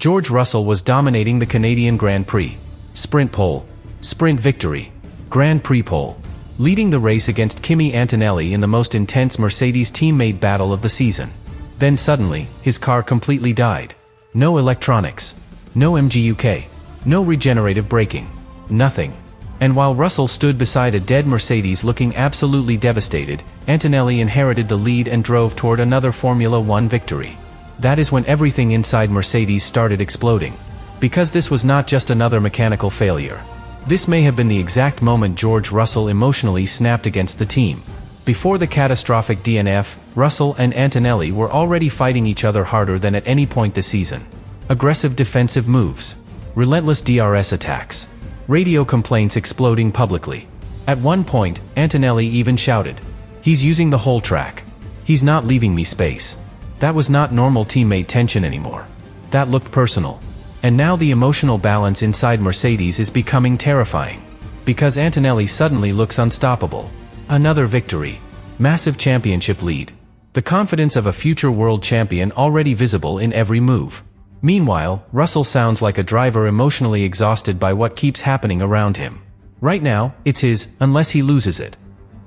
George Russell was dominating the Canadian Grand Prix. Sprint pole, sprint victory, Grand Prix pole, leading the race against Kimi Antonelli in the most intense Mercedes teammate battle of the season. Then suddenly, his car completely died. No electronics, no MGUK, no regenerative braking, nothing. And while Russell stood beside a dead Mercedes looking absolutely devastated, Antonelli inherited the lead and drove toward another Formula One victory. That is when everything inside Mercedes started exploding. Because this was not just another mechanical failure. This may have been the exact moment George Russell emotionally snapped against the team. Before the catastrophic DNF, Russell and Antonelli were already fighting each other harder than at any point this season. Aggressive defensive moves, relentless DRS attacks, radio complaints exploding publicly. At one point, Antonelli even shouted, "He's using the whole track. He's not leaving me space." That was not normal teammate tension anymore. That looked personal. And now the emotional balance inside Mercedes is becoming terrifying. Because Antonelli suddenly looks unstoppable. Another victory. Massive championship lead. The confidence of a future world champion already visible in every move. Meanwhile, Russell sounds like a driver emotionally exhausted by what keeps happening around him. Right now, it's his, unless he loses it.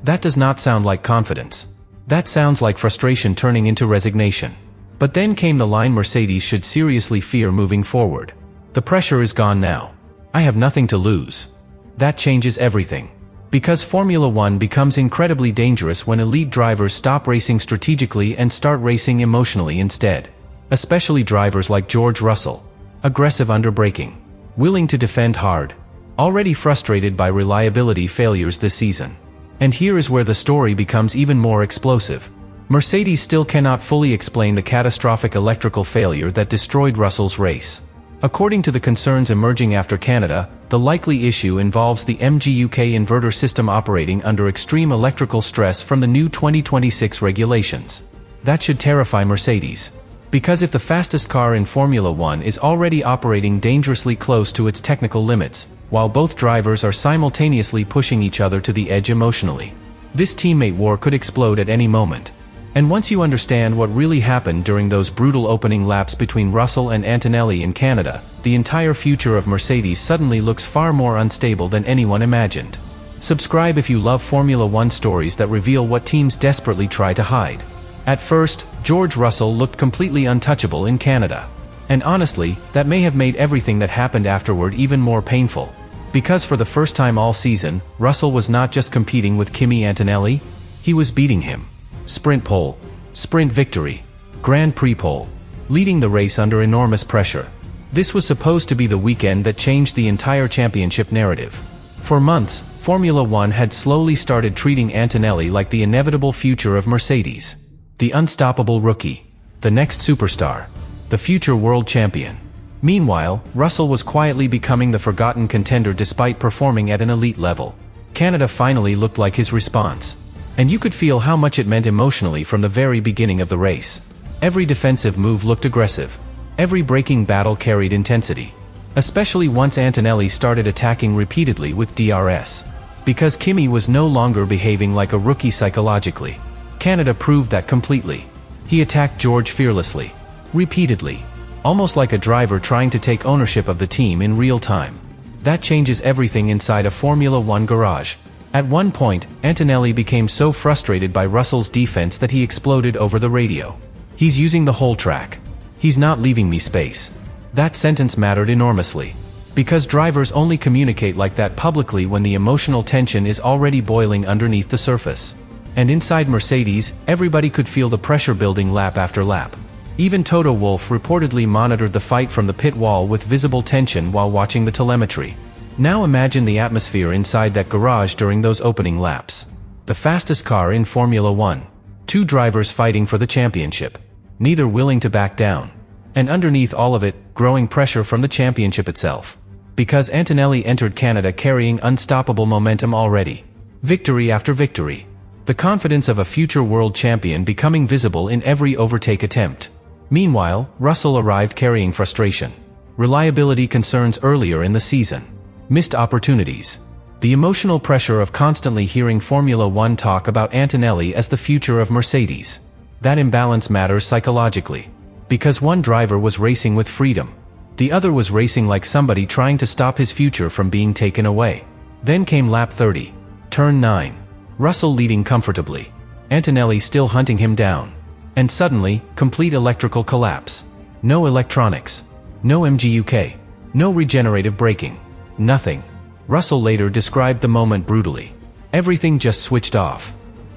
That does not sound like confidence. That sounds like frustration turning into resignation. But then came the line Mercedes should seriously fear moving forward. The pressure is gone now. I have nothing to lose. That changes everything. Because Formula One becomes incredibly dangerous when elite drivers stop racing strategically and start racing emotionally instead. Especially drivers like George Russell. Aggressive under braking. Willing to defend hard. Already frustrated by reliability failures this season. And here is where the story becomes even more explosive. Mercedes still cannot fully explain the catastrophic electrical failure that destroyed Russell's race. According to the concerns emerging after Canada, the likely issue involves the MGUK inverter system operating under extreme electrical stress from the new 2026 regulations. That should terrify Mercedes. Because if the fastest car in Formula One is already operating dangerously close to its technical limits, while both drivers are simultaneously pushing each other to the edge emotionally, this teammate war could explode at any moment. And once you understand what really happened during those brutal opening laps between Russell and Antonelli in Canada, the entire future of Mercedes suddenly looks far more unstable than anyone imagined. Subscribe if you love Formula One stories that reveal what teams desperately try to hide. At first, George Russell looked completely untouchable in Canada. And honestly, that may have made everything that happened afterward even more painful. Because for the first time all season, Russell was not just competing with Kimi Antonelli, he was beating him. Sprint pole, sprint victory, Grand Prix pole, leading the race under enormous pressure. This was supposed to be the weekend that changed the entire championship narrative. For months, Formula One had slowly started treating Antonelli like the inevitable future of Mercedes. The unstoppable rookie, the next superstar, the future world champion. Meanwhile, Russell was quietly becoming the forgotten contender despite performing at an elite level. Canada finally looked like his response. And you could feel how much it meant emotionally from the very beginning of the race. Every defensive move looked aggressive. Every braking battle carried intensity. Especially once Antonelli started attacking repeatedly with DRS. Because Kimi was no longer behaving like a rookie psychologically. Canada proved that completely. He attacked George fearlessly. Repeatedly. Almost like a driver trying to take ownership of the team in real time. That changes everything inside a Formula One garage. At one point, Antonelli became so frustrated by Russell's defense that he exploded over the radio. "He's using the whole track. He's not leaving me space." That sentence mattered enormously. Because drivers only communicate like that publicly when the emotional tension is already boiling underneath the surface. And inside Mercedes, everybody could feel the pressure building lap after lap. Even Toto Wolff reportedly monitored the fight from the pit wall with visible tension while watching the telemetry. Now imagine the atmosphere inside that garage during those opening laps. The fastest car in Formula One. Two drivers fighting for the championship. Neither willing to back down. And underneath all of it, growing pressure from the championship itself. Because Antonelli entered Canada carrying unstoppable momentum already. Victory after victory. The confidence of a future world champion becoming visible in every overtake attempt. Meanwhile, Russell arrived carrying frustration. Reliability concerns earlier in the season. Missed opportunities. The emotional pressure of constantly hearing Formula One talk about Antonelli as the future of Mercedes. That imbalance matters psychologically. Because one driver was racing with freedom. The other was racing like somebody trying to stop his future from being taken away. Then came lap 30. Turn 9. Russell leading comfortably. Antonelli still hunting him down. And suddenly, complete electrical collapse. No electronics. No MGUK. No regenerative braking. Nothing. Russell later described the moment brutally. Everything just switched off.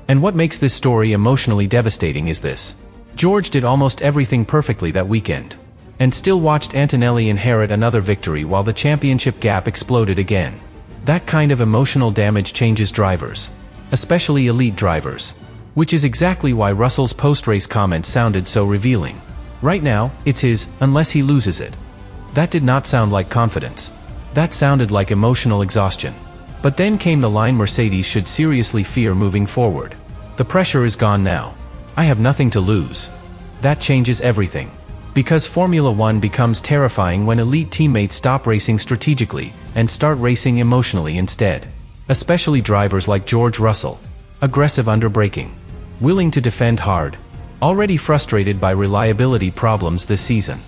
And what makes this story emotionally devastating is this. George did almost everything perfectly that weekend. And still watched Antonelli inherit another victory while the championship gap exploded again. That kind of emotional damage changes drivers. Especially elite drivers. Which is exactly why Russell's post-race comment sounded so revealing. Right now, it's his, unless he loses it. That did not sound like confidence. That sounded like emotional exhaustion. But then came the line Mercedes should seriously fear moving forward. The pressure is gone now. I have nothing to lose. That changes everything. Because Formula One becomes terrifying when elite teammates stop racing strategically and start racing emotionally instead. Especially drivers like George Russell. Aggressive under braking. Willing to defend hard. Already frustrated by reliability problems this season.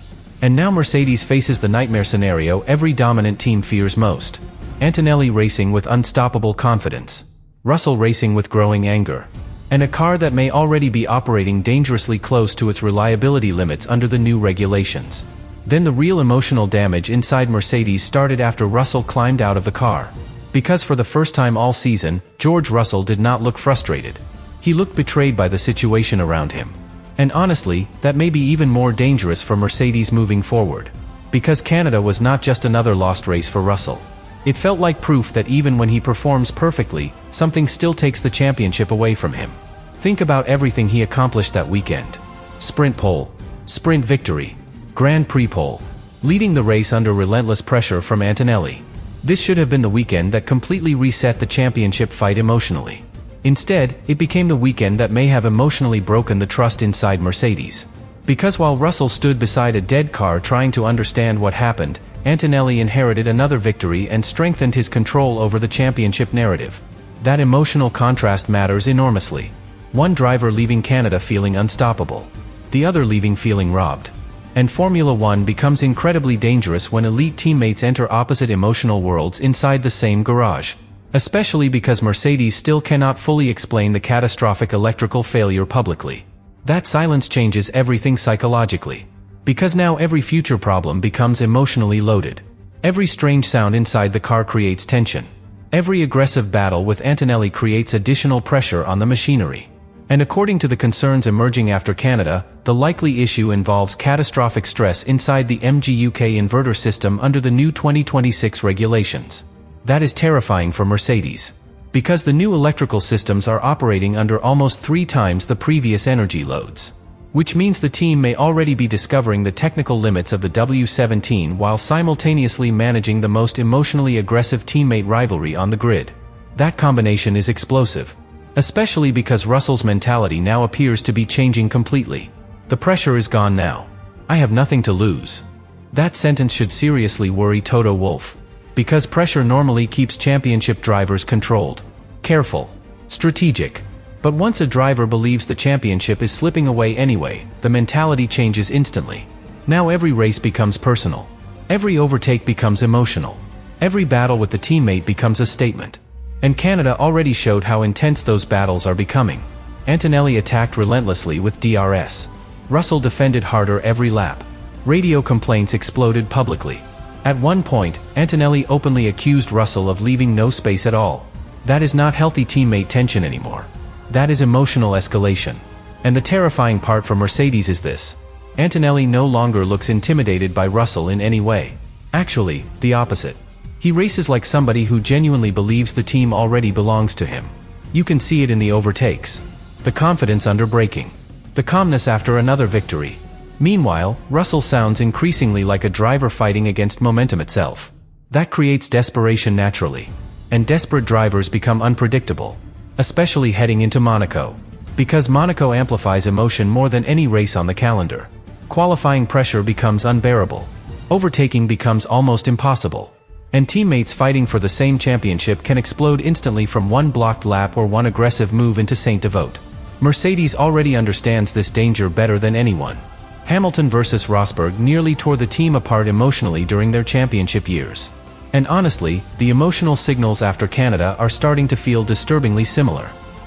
And now Mercedes faces the nightmare scenario every dominant team fears most. Antonelli racing with unstoppable confidence. Russell racing with growing anger. And a car that may already be operating dangerously close to its reliability limits under the new regulations. Then the real emotional damage inside Mercedes started after Russell climbed out of the car. Because for the first time all season, George Russell did not look frustrated. He looked betrayed by the situation around him. And honestly, that may be even more dangerous for Mercedes moving forward. Because Canada was not just another lost race for Russell. It felt like proof that even when he performs perfectly, something still takes the championship away from him. Think about everything he accomplished that weekend. Sprint pole. Sprint victory. Grand Prix pole. Leading the race under relentless pressure from Antonelli. This should have been the weekend that completely reset the championship fight emotionally. Instead, it became the weekend that may have emotionally broken the trust inside Mercedes. Because while Russell stood beside a dead car trying to understand what happened, Antonelli inherited another victory and strengthened his control over the championship narrative. That emotional contrast matters enormously. One driver leaving Canada feeling unstoppable. The other leaving feeling robbed. And Formula One becomes incredibly dangerous when elite teammates enter opposite emotional worlds inside the same garage. Especially because Mercedes still cannot fully explain the catastrophic electrical failure publicly. That silence changes everything psychologically. Because now every future problem becomes emotionally loaded. Every strange sound inside the car creates tension. Every aggressive battle with Antonelli creates additional pressure on the machinery. And according to the concerns emerging after Canada, the likely issue involves catastrophic stress inside the MGUK inverter system under the new 2026 regulations. That is terrifying for Mercedes. Because the new electrical systems are operating under almost 3 times the previous energy loads. Which means the team may already be discovering the technical limits of the W17 while simultaneously managing the most emotionally aggressive teammate rivalry on the grid. That combination is explosive. Especially because Russell's mentality now appears to be changing completely. The pressure is gone now. I have nothing to lose. That sentence should seriously worry Toto Wolff. Because pressure normally keeps championship drivers controlled. Careful. Strategic. But once a driver believes the championship is slipping away anyway, the mentality changes instantly. Now every race becomes personal. Every overtake becomes emotional. Every battle with the teammate becomes a statement. And Canada already showed how intense those battles are becoming. Antonelli attacked relentlessly with DRS. Russell defended harder every lap. Radio complaints exploded publicly. At one point, Antonelli openly accused Russell of leaving no space at all. That is not healthy teammate tension anymore. That is emotional escalation. And the terrifying part for Mercedes is this. Antonelli no longer looks intimidated by Russell in any way. Actually, the opposite. He races like somebody who genuinely believes the team already belongs to him. You can see it in the overtakes. The confidence under braking. The calmness after another victory. Meanwhile, Russell sounds increasingly like a driver fighting against momentum itself. That creates desperation naturally. And desperate drivers become unpredictable. Especially heading into Monaco. Because Monaco amplifies emotion more than any race on the calendar. Qualifying pressure becomes unbearable. Overtaking becomes almost impossible. And teammates fighting for the same championship can explode instantly from one blocked lap or one aggressive move into Saint Devote. Mercedes already understands this danger better than anyone. Hamilton versus Rosberg nearly tore the team apart emotionally during their championship years. And honestly, the emotional signals after Canada are starting to feel disturbingly similar.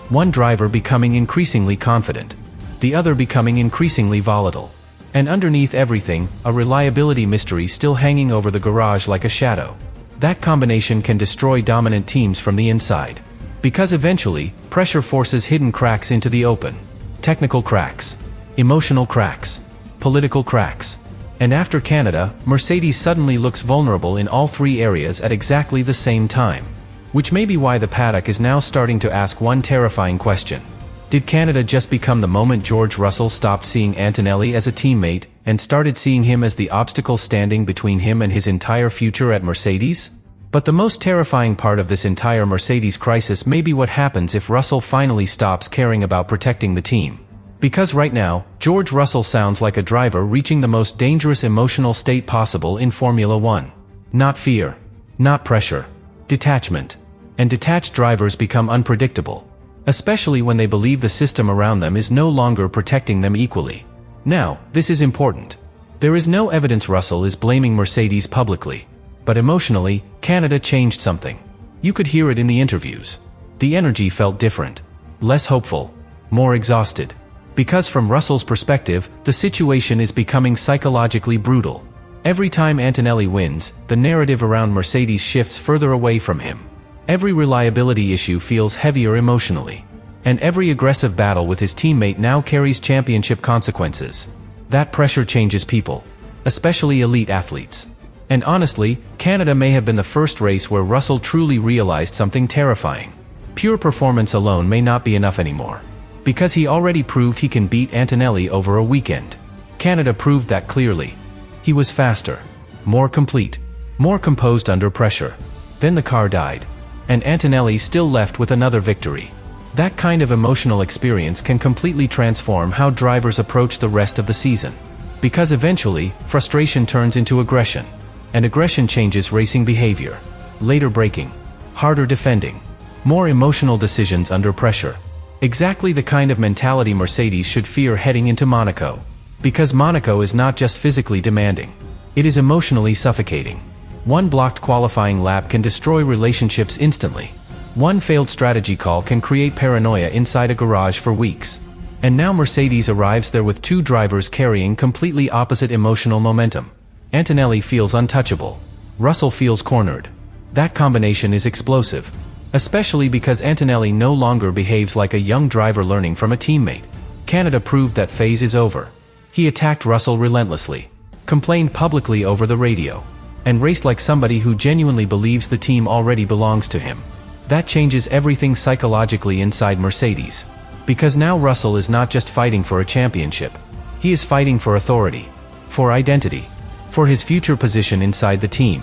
One driver becoming increasingly confident, the other becoming increasingly volatile. And underneath everything, a reliability mystery still hanging over the garage like a shadow. That combination can destroy dominant teams from the inside. Because eventually, pressure forces hidden cracks into the open. Technical cracks, emotional cracks, political cracks. And after Canada, Mercedes suddenly looks vulnerable in all three areas at exactly the same time. Which may be why the paddock is now starting to ask one terrifying question. Did Canada just become the moment George Russell stopped seeing Antonelli as a teammate, and started seeing him as the obstacle standing between him and his entire future at Mercedes? But the most terrifying part of this entire Mercedes crisis may be what happens if Russell finally stops caring about protecting the team. Because right now, George Russell sounds like a driver reaching the most dangerous emotional state possible in Formula One. Not fear. Not pressure. Detachment. And detached drivers become unpredictable. Especially when they believe the system around them is no longer protecting them equally. Now, this is important. There is no evidence Russell is blaming Mercedes publicly. But emotionally, Canada changed something. You could hear it in the interviews. The energy felt different. Less hopeful. More exhausted. Because from Russell's perspective, the situation is becoming psychologically brutal. Every time Antonelli wins, the narrative around Mercedes shifts further away from him. Every reliability issue feels heavier emotionally. And every aggressive battle with his teammate now carries championship consequences. That pressure changes people. Especially elite athletes. And honestly, Canada may have been the first race where Russell truly realized something terrifying. Pure performance alone may not be enough anymore. Because he already proved he can beat Antonelli over a weekend. Canada proved that clearly. He was faster, more complete, more composed under pressure. Then the car died. And Antonelli still left with another victory. That kind of emotional experience can completely transform how drivers approach the rest of the season. Because eventually, frustration turns into aggression. And aggression changes racing behavior. Later braking. Harder defending. More emotional decisions under pressure. Exactly the kind of mentality Mercedes should fear heading into Monaco. Because Monaco is not just physically demanding. It is emotionally suffocating. One blocked qualifying lap can destroy relationships instantly. One failed strategy call can create paranoia inside a garage for weeks. And now Mercedes arrives there with two drivers carrying completely opposite emotional momentum. Antonelli feels untouchable. Russell feels cornered. That combination is explosive. Especially because Antonelli no longer behaves like a young driver learning from a teammate. Canada proved that phase is over. He attacked Russell relentlessly, complained publicly over the radio, and raced like somebody who genuinely believes the team already belongs to him. That changes everything psychologically inside Mercedes. Because now Russell is not just fighting for a championship. He is fighting for authority, for identity, for his future position inside the team.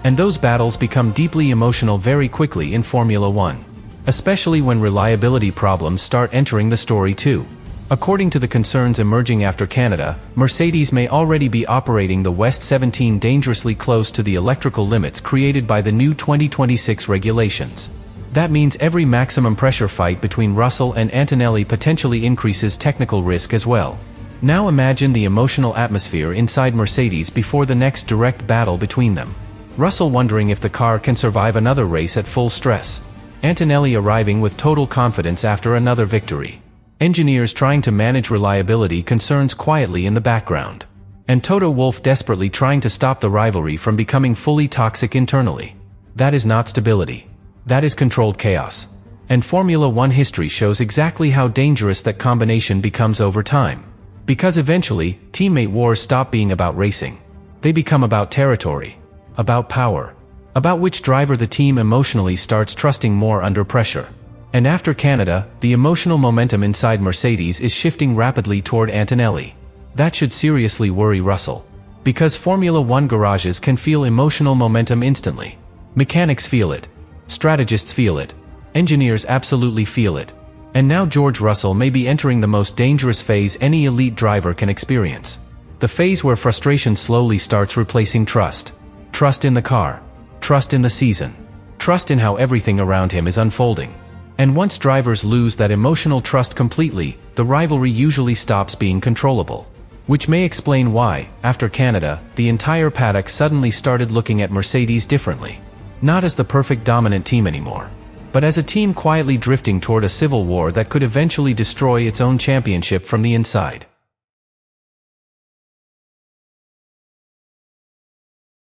And those battles become deeply emotional very quickly in Formula One. Especially when reliability problems start entering the story too. According to the concerns emerging after Canada, Mercedes may already be operating the West 17 dangerously close to the electrical limits created by the new 2026 regulations. That means every maximum pressure fight between Russell and Antonelli potentially increases technical risk as well. Now imagine the emotional atmosphere inside Mercedes before the next direct battle between them. Russell wondering if the car can survive another race at full stress. Antonelli arriving with total confidence after another victory. Engineers trying to manage reliability concerns quietly in the background. And Toto Wolff desperately trying to stop the rivalry from becoming fully toxic internally. That is not stability. That is controlled chaos. And Formula One history shows exactly how dangerous that combination becomes over time. Because eventually, teammate wars stop being about racing. They become about territory. About power. About which driver the team emotionally starts trusting more under pressure. And after Canada, the emotional momentum inside Mercedes is shifting rapidly toward Antonelli. That should seriously worry Russell. Because Formula One garages can feel emotional momentum instantly. Mechanics feel it. Strategists feel it. Engineers absolutely feel it. And now George Russell may be entering the most dangerous phase any elite driver can experience. The phase where frustration slowly starts replacing trust. Trust in the car. Trust in the season. Trust in how everything around him is unfolding. And once drivers lose that emotional trust completely, the rivalry usually stops being controllable. Which may explain why, after Canada, the entire paddock suddenly started looking at Mercedes differently. Not as the perfect dominant team anymore, but as a team quietly drifting toward a civil war that could eventually destroy its own championship from the inside.